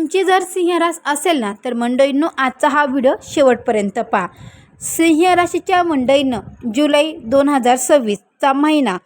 तुमची जर सिंह रास असेल ना तर मंडळींनो आजचा हा व्हिडिओ शेवटपर्यंत पहा। सिंह राशीच्या मंडळींनो जुलै 2026चा महिना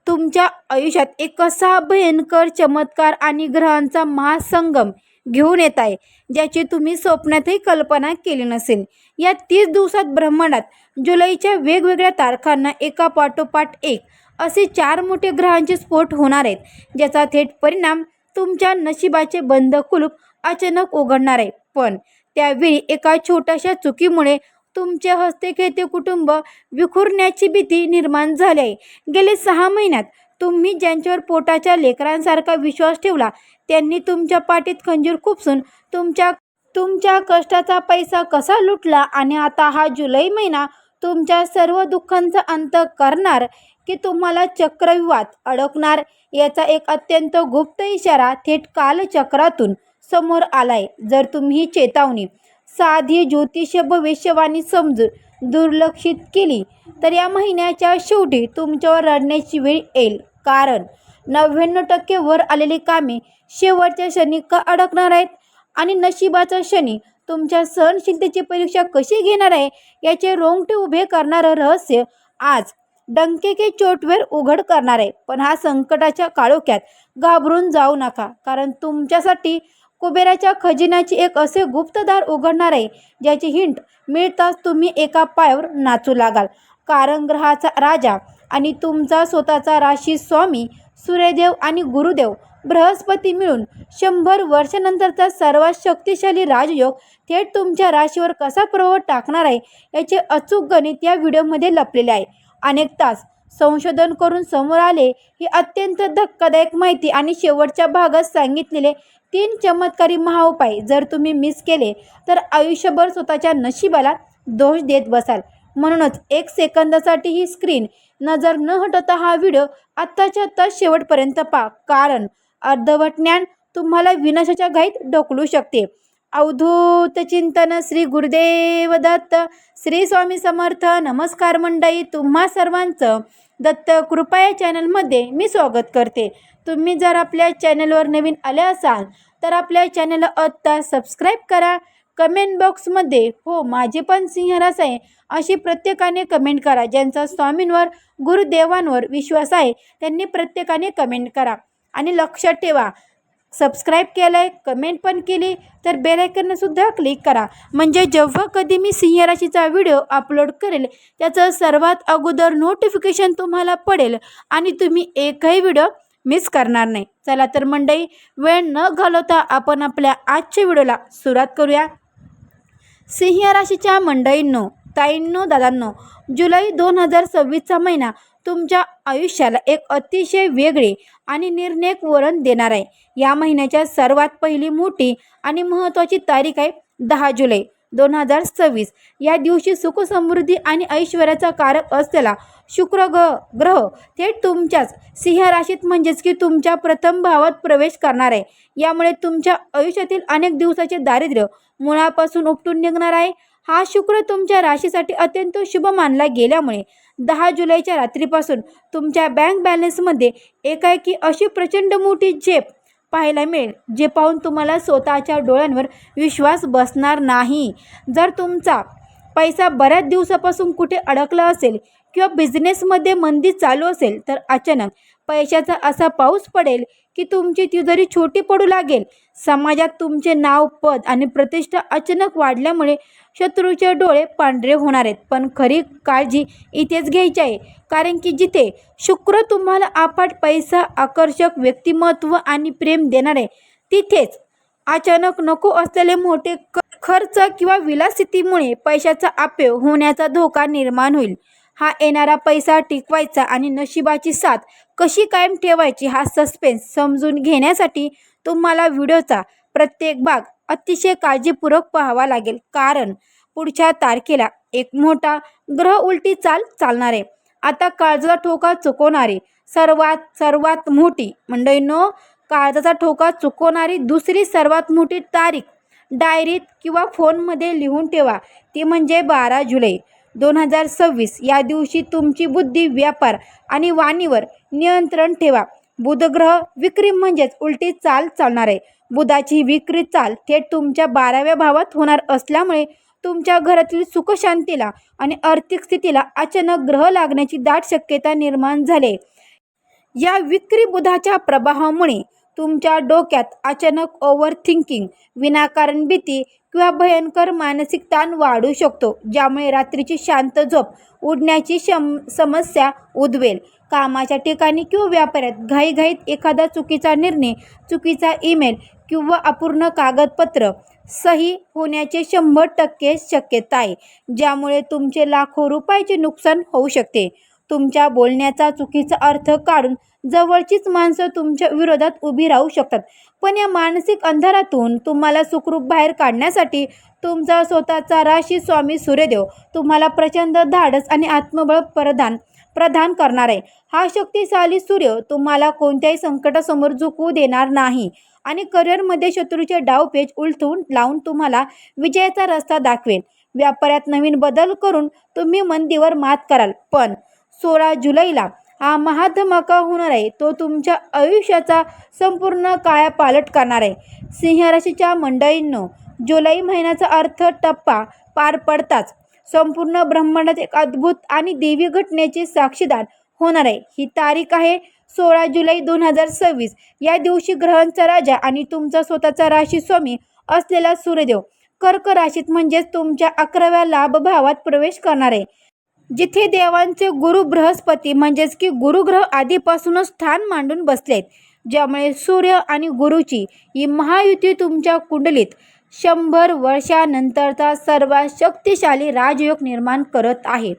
तुमच्या आयुष्यात एक असा भयंकर चमत्कार आणि ग्रहांचा महासंगम घेऊन येत आहे ज्याची तुम्ही स्वप्नातही कल्पना केली नसेल। या 30 दिवसात ब्रह्मांडात जुलैच्या वेगवेगळ्या तारखांना एका पाठोपाठ एक असे 4 मोठे ग्रहांचे स्फोट होणार आहेत, ज्याचा थेट परिणाम तुमच्या नशिबाचे बंद कुलूप अचानक उघडणार आहे। पण त्यावेळी एका छोट्याशा चुकीमुळे तुमचे हसते खेळते कुटुंब विखुरण्याची भीती निर्माण झाली आहे। गेले 6 महिन्यात तुम्ही ज्यांच्यावर पोटाच्या लेकरांसारखा विश्वास ठेवला त्यांनी तुमच्या पाठीत खंजीर खुपसून तुमच्या कष्टाचा पैसा कसा लुटला आणि आता हा जुलै महिना तुमच्या सर्व दुःखांचा अंत करणार की तुम्हाला चक्रव्यूहात अडकणार याचा एक अत्यंत गुप्त इशारा थेट कालचक्रातून समोर आलाय। जर तुम्ही ही चेतावणी साधी ज्योतिष भविष्यवाणी समजून दुर्लक्षित केली तर या महिन्याच्या शेवटी तुमच्यावर रडण्याची वेळ येईल, कारण 99% वर आलेली कामे शेवटच्या क्षणी का अडकणार आहेत आणि नशिबाचा शनी तुमच्या सहनशीलतेची परीक्षा कशी घेणार आहे याचे रोंगटे उभे करणारं रहस्य आज डंके चोटवर उघड करणार आहे। पण हा संकटाच्या काळोख्यात घाबरून जाऊ नका, कारण तुमच्यासाठी कुबेराच्या खजिन्याची एक असे गुप्तदार उघडणार आहे ज्याची हिंट मिळताच तुम्ही एका पायावर नाचू लागाल। कारण ग्रहाचा राजा आणि तुमचा स्वतःचा राशी स्वामी सूर्यदेव आणि गुरुदेव बृहस्पती मिळून 100 वर्षानंतरचा सर्वात शक्तिशाली राजयोग थेट तुमच्या राशीवर कसा प्रभाव टाकणार आहे याचे अचूक गणित या व्हिडिओमध्ये लपलेले आहे। अनेक तास संशोधन करून समोर आले ही अत्यंत धक्कादायक माहिती आणि शेवटच्या भागात सांगितलेले 3 चमत्कारी महाउपाय जर तुम्ही मिस केले तर आयुष्यभर स्वतःच्या नशिबाला दोष देत बसाल। म्हणूनच 1 सेकंदासाठी ही स्क्रीन नजर न हटवता हा व्हिडिओ आत्ताच्या आत्ता शेवटपर्यंत पहा, कारण अर्धवट ज्ञान तुम्हाला विनाशाच्या घाईत ढकलू शकते। अवधूत चिंतन श्री गुरुदेव दत्त, श्री स्वामी समर्थ। नमस्कार मंडळी, तुम्हा सर्वांचं दत्त कृपा या चॅनलमध्ये मी स्वागत करते। तुम्ही जर आपल्या चॅनलवर नवीन आले असाल तर आपल्या चॅनलला आत्ता सबस्क्राईब करा। कमेंट बॉक्समध्ये हो माझी पण सिंह रास आहे अशी प्रत्येकाने कमेंट करा। ज्यांचा स्वामींवर गुरुदेवांवर विश्वास आहे त्यांनी प्रत्येकाने कमेंट करा आणि लक्षात ठेवा, सबस्क्राईब केलंय, कमेंट पण केली तर बेल आयकॉन सुद्धा क्लिक करा, म्हणजे जेव्हा कधी मी सिंह राशीचा व्हिडिओ अपलोड करेल त्याचं सर्वात अगोदर नोटिफिकेशन तुम्हाला पडेल आणि तुम्ही एकही व्हिडिओ मिस करणार नाही। चला तर मंडळी, वेळ न घालवता आपण आपल्या आजच्या व्हिडिओला सुरुवात करूया। सिंह राशीच्या मंडळींनो, ताईंनो, दादांनो, जुलै 2026चा महिना तुमच्या आयुष्याला एक अतिशय वेगळे आणि निर्णायक वळण देणार आहे। या महिन्याच्या सर्वात पहिली मोठी आणि महत्त्वाची तारीख आहे 10 जुलै 2026। या दिवशी सुख समृद्धी आणि ऐश्वर्याचा कारक असलेला शुक्र ग्रह थेट तुमच्याच सिंह राशीत म्हणजेच की तुमच्या प्रथम भावात प्रवेश करणार आहे। यामुळे तुमच्या आयुष्यातील अनेक दिवसाचे दारिद्र्य मुळापासून उपटून निघणार आहे। हा शुक्र तुमच्या राशीसाठी अत्यंत शुभ मानला गेल्यामुळे 10 जुलैच्या रात्रीपासून तुमच्या बँक बॅलन्समध्ये एकाएकी अशी प्रचंड मोठी झेप पाहायला मिळेल जे पाहून तुम्हाला स्वतःच्या डोळ्यांवर विश्वास बसणार नाही। जर तुमचा पैसा बऱ्याच दिवसापासून कुठे अडकला असेल किंवा बिझनेसमध्ये मंदी चालू असेल तर अचानक पैशाचा असा पाऊस पडेल की तुमची तिजोरी छोटी पडू लागेल। समाजात तुमचे नाव, पद आणि प्रतिष्ठा अचानक वाढल्यामुळे शत्रूचे डोळे पांढरे होणार आहेत। पण खरी काळजी इथेच घ्यायची आहे, कारण की जिथे शुक्र तुम्हाला अफाट पैसा, आकर्षक व्यक्तिमत्व आणि प्रेम देणार आहे तिथेच अचानक नको असलेले मोठे खर्च किंवा विलासितेमुळे पैशाचा अपव्यय होण्याचा धोका निर्माण होईल। हा येणारा पैसा टिकवायचा आणि नशिबाची साथ कशी कायम ठेवायची हा सस्पेन्स समजून घेण्यासाठी तुम्हाला व्हिडिओचा प्रत्येक भाग अतिशय काळजीपूर्वक पाहावा लागेल, कारण पुढच्या तारखेला एक मोठा ग्रह उलटी चाल चालणार आहे। आता काळजाचा ठोका चुकवणारी सर्वात मोठी मंडळींनो, काळजाचा ठोका चुकवणारी दुसरी सर्वात मोठी तारीख डायरीत किंवा फोनमध्ये लिहून ठेवा, ती म्हणजे 12 जुलै 2026। या दिवशी तुमची बुद्धी, व्यापार आणि वाणीवर नियंत्रण ठेवा। बुध ग्रह विक्री म्हणजेच उलटी चाल चालणार आहे। बुधाची विक्री चाल थेट तुमच्या 12व्या भावात होणार असल्यामुळे तुमच्या घरातील सुखशांतीला आणि आर्थिक स्थितीला अचानक ग्रह लागण्याची दाट शक्यता निर्माण झाली. या विक्री बुधाच्या प्रभावामुळे तुमच्या डोक्यात अचानक ओव्हर थिंकिंग, विनाकारण भीती किंवा भयंकर मानसिक ताण वाढू शकतो, ज्यामुळे रात्रीची शांत झोप उडण्याची समस्या उद्भवेल. कामाच्या ठिकाणी किंवा व्यापारात घाईघाईत एखादा चुकीचा निर्णय, चुकीचा ईमेल किंवा अपूर्ण कागदपत्र सही होण्याचे 100% शक्यता आहे, ज्यामुळे तुमचे लाखो रुपयाचे नुकसान होऊ शकते. तुमच्या बोलण्याचा चुकीचा अर्थ काढून जवळचीच माणसं तुमच्या विरोधात उभी राहू शकतात. पण या मानसिक अंधारातून तुम्हाला सुखरूप बाहेर काढण्यासाठी तुमचा स्वतःचा राशी स्वामी सूर्यदेव तुम्हाला प्रचंड धाडस आणि आत्मबळ प्रदान करणार आहे. हा शक्तिशाली सूर्य तुम्हाला कोणत्याही संकटासमोर झुकवू देणार नाही आणि करिअरमध्ये शत्रूचे डावपेच उलटवून लावून तुम्हाला विजयाचा रस्ता दाखवेल. व्यापारात नवीन बदल करून तुम्ही मंदीवर मात कराल. पण 16 जुलैला हा महाधमाका होणार आहे, तो तुमच्या आयुष्याचा संपूर्ण कायापालट करणार आहे. सिंह राशीच्या मंडळींनो, जुलै महिन्याचा अर्थ टप्पा पार पडताच संपूर्ण ब्रह्मांडात एक अद्भुत आणि दैवी घटनेचे साक्षीदार होणार आहे. ही तारीख आहे 16 जुलै 2026. या दिवशी ग्रहांचा राजा आणि तुमचा स्वतःचा राशी स्वामी असलेला सूर्यदेव कर्क राशीत म्हणजेच तुमच्या 11व्या लाभ भावात प्रवेश करणार आहे, जिथे देवांचे गुरु बृहस्पती म्हणजेच की गुरुग्रह आधीपासूनच स्थान मांडून बसलेत, ज्यामुळे सूर्य आणि गुरुची ही महायुती तुमच्या कुंडलीत 100 वर्षानंतरचा सर्वात शक्तिशाली राजयोग निर्माण करत आहे.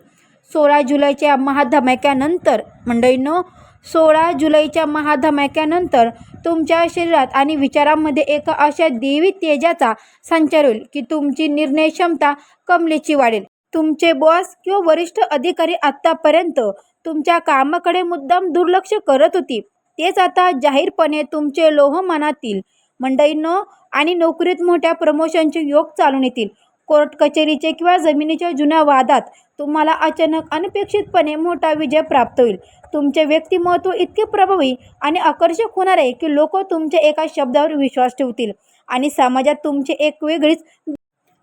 16 जुलैच्या महाधमाक्यानंतर मंडळींनो, 16 जुलैच्या महाधमाक्यानंतर तुमच्या शरीरात आणि विचारांमध्ये एका अशा दैवी तेजाचा संचार होईल की तुमची निर्णय क्षमता कमलेची वाढेल. तुमचे बॉस किंवा वरिष्ठ अधिकारी आत्तापर्यंत तुमच्या कामाकडे मुद्दाम दुर्लक्ष करत होती, तेच आता जाहीरपणे तुमचे लोह मानातील. मंडळींनो, आणि नोकरीत मोठ्या प्रमोशनचे योग चालून येतील. कोर्ट कचेरीचे किंवा जमिनीच्या जुन्या वादात तुम्हाला अचानक अनपेक्षितपणे मोठा विजय प्राप्त होईल. तुमचे व्यक्तिमत्व इतके प्रभावी आणि आकर्षक होणार आहे की लोक तुमच्या एका शब्दावर विश्वास ठेवतील आणि समाजात तुमची एक वेगळीच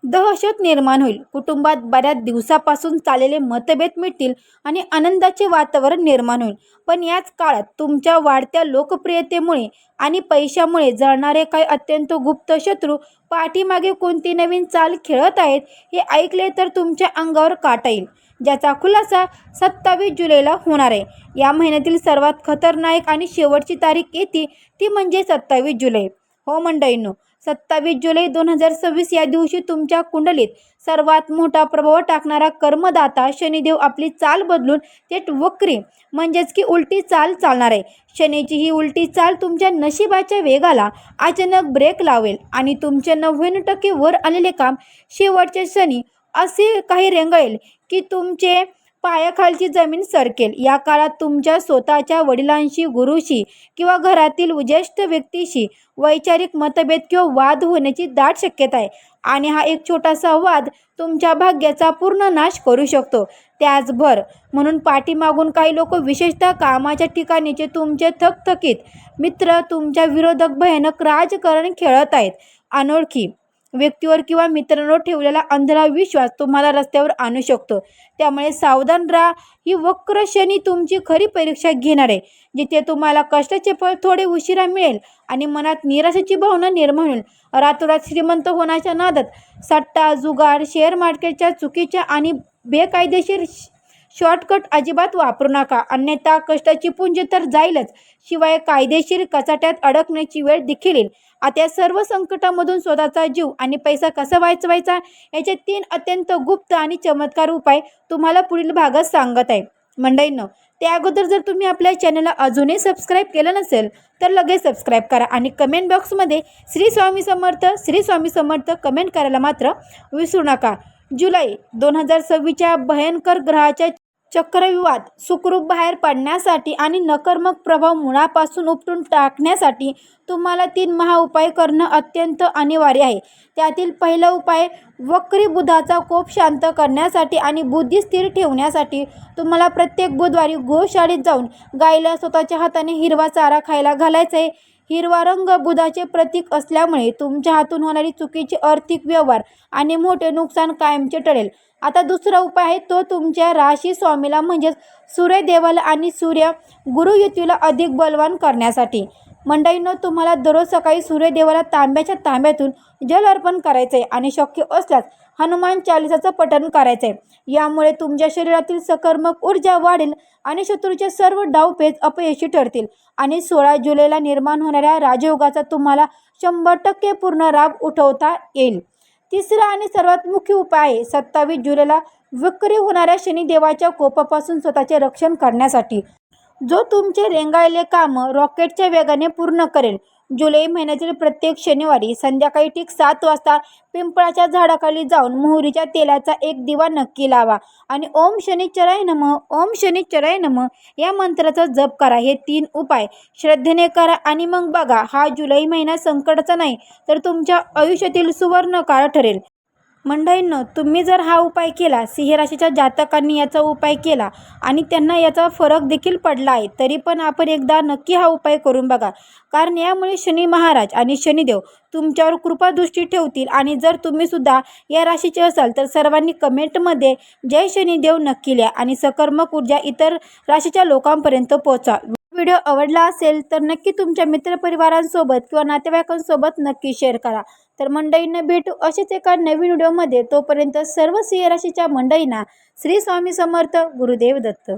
दहशत निर्माण होईल. कुटुंबात बऱ्याच दिवसापासून चाललेले मतभेद मिटतील आणि आनंदाचे वातावरण निर्माण होईल. पण याच काळात तुमच्या वाढत्या लोकप्रियतेमुळे आणि पैशामुळे जळणारे काही अत्यंत गुप्त शत्रू पाठीमागे कोणती नवीन चाल खेळत आहेत हे ऐकले तर तुमच्या अंगावर काटा येईल, ज्याचा खुलासा 27 जुलैला होणार आहे. या महिन्यातील सर्वात खतरनाक आणि शेवटची तारीख येते ती म्हणजे 27 जुलै. हो मंडळींनो, 27 जुलै 2026 या दिवशी तुमच्या कुंडलीत सर्वात मोठा प्रभाव टाकणारा कर्मदाता शनिदेव आपली चाल बदलून थेट वक्री म्हणजेच की उलटी चाल चालणार आहे. शनीची ही उलटी चाल तुमच्या नशिबाच्या वेगाला अचानक ब्रेक लावेल आणि तुमचे 99% वर आलेले काम शेवटच्या क्षणी असे काही रेंगाळेल की तुमचे पायाखालची जमीन सरकेल. या काळात तुमच्या स्वतःच्या वडिलांशी, गुरुशी किंवा घरातील ज्येष्ठ व्यक्तीशी वैचारिक मतभेद किंवा वाद होण्याची दाट शक्यता आहे आणि हा एक छोटासा वाद तुमच्या भाग्याचा पूर्ण नाश करू शकतो. त्याचभर म्हणून पाठीमागून काही लोक, विशेषतः कामाच्या ठिकाणीचे तुमचे थकथकीत मित्र, तुमच्या विरोधक भयानक राजकारण खेळत आहेत. अनोळखी व्यक्तीवर किंवा मित्रांवर ठेवलेला अंधळा विश्वास तुम्हाला रस्त्यावर आणू शकतो. त्यामुळे सावधान राहा. ही वक्र शनी तुमची खरी परीक्षा घेणार आहे, जिथे तुम्हाला कष्टाचे फळ थोडे उशिरा मिळेल आणि मनात निराशेची भावना निर्माण होईल. रातोरात श्रीमंत होण्याच्या नादात सट्टा, जुगार, शेअर मार्केटच्या चुकीच्या आणि बेकायदेशीर शॉर्टकट अजिबात वापरू नका, अन्यथा कष्टाची पुंजी तर जाईलच, शिवाय कायदेशीर कचाट्यात अडकण्याची वेळ देखील येईल. आता या सर्व संकटामधून स्वतःचा जीव आणि पैसा कसा वाचवायचा याचे 3 अत्यंत गुप्त आणि चमत्कार उपाय तुम्हाला पुढील भागात सांगत आहे. मंडळींनो, त्या अगोदर जर तुम्ही आपल्या चॅनलला अजूनही सबस्क्राईब केलं नसेल तर लगेच सबस्क्राईब करा आणि कमेंट बॉक्समध्ये श्री स्वामी समर्थ कमेंट करायला मात्र विसरू नका. जुलै 2026च्या भयंकर ग्रहाच्या चक्रव्यूहात सुखरूप बाहेर पडण्यासाठी आणि नकारात्मक प्रभाव मुळापासून उपटून टाकण्यासाठी तुम्हाला 3 महाउपाय करणं अत्यंत अनिवार्य आहे. त्यातील पहिला उपाय, वक्री बुधाचा कोप शांत करण्यासाठी आणि बुद्धी स्थिर ठेवण्यासाठी तुम्हाला प्रत्येक बुधवारी गोशाळेत जाऊन गायीला स्वतःच्या हाताने हिरवा चारा खायला घालायचा आहे. हिरवा रंग बुधाचे प्रतीक असल्यामुळे तुमच्या हातून होणारी चुकीचे आर्थिक व्यवहार आणि मोठे नुकसान कायमचे टळेल. आता दुसरा उपाय आहे तो तुमच्या राशी स्वामीला म्हणजेच सूर्यदेवाला आणि सूर्य गुरु युतीला अधिक बलवान करण्यासाठी. मंडळींनो, तुम्हाला दररोज सकाळी सूर्यदेवाला तांब्याच्या तांब्यातून जल अर्पण करायचे आहे आणि शक्य असल्यास हनुमान चालिसाचं पठण करायचं आहे. यामुळे तुमच्या शरीरातील सकारात्मक ऊर्जा वाढेल आणि शत्रूचे सर्व डावपेच अपयशी ठरतील आणि 16 जुलैला निर्माण होणाऱ्या राजयोगाचा तुम्हाला 100% पूर्ण लाभ उठवता येईल. तिसरा आणि सर्वात मुख्य उपाय आहे 27 जुलैला विक्री होणाऱ्या शनिदेवाच्या कोपापासून स्वतःचे रक्षण करण्यासाठी, जो तुमचे रेंगाळलेले कामं रॉकेटच्या वेगाने पूर्ण करेल. जुलै महिन्यातील प्रत्येक शनिवारी संध्याकाळी ठीक 7 वाजता पिंपळाच्या झाडाखाली जाऊन मोहरीच्या तेलाचा एक दिवा नक्की लावा आणि ओम शनिश्चराय नमः, ओम शनिश्चराय नमः या मंत्राचा जप करा. हे 3 उपाय श्रद्धेने करा आणि मग बघा, हा जुलै महिना संकटाचा नाही तर तुमच्या आयुष्यातील सुवर्ण काळ ठरेल. मंडळींनो, तुम्ही जर हा उपाय केला, सिंह राशीच्या जातकांनी याचा उपाय केला आणि त्यांना याचा फरक देखील पडला आहे, तरी पण आपण एकदा नक्की हा उपाय करून बघा. कारण यामुळे शनी महाराज आणि शनिदेव तुमच्यावर कृपादृष्टी ठेवतील. आणि जर तुम्ही सुद्धा या राशीचे असाल तर सर्वांनी कमेंटमध्ये जय शनिदेव नक्की लिहा आणि सकारात्मक ऊर्जा इतर राशीच्या लोकांपर्यंत पोहोचा. व्हिडिओ आवडला असेल तर नक्की तुमच्या मित्रपरिवारांसोबत किंवा नातेवाईकांसोबत नक्की शेअर करा. तर मंडळींना भेटू असेच एका नवीन व्हिडिओमध्ये. तोपर्यंत सर्व सिंह राशीच्या मंडळींना श्री स्वामी समर्थ, गुरुदेव दत्त.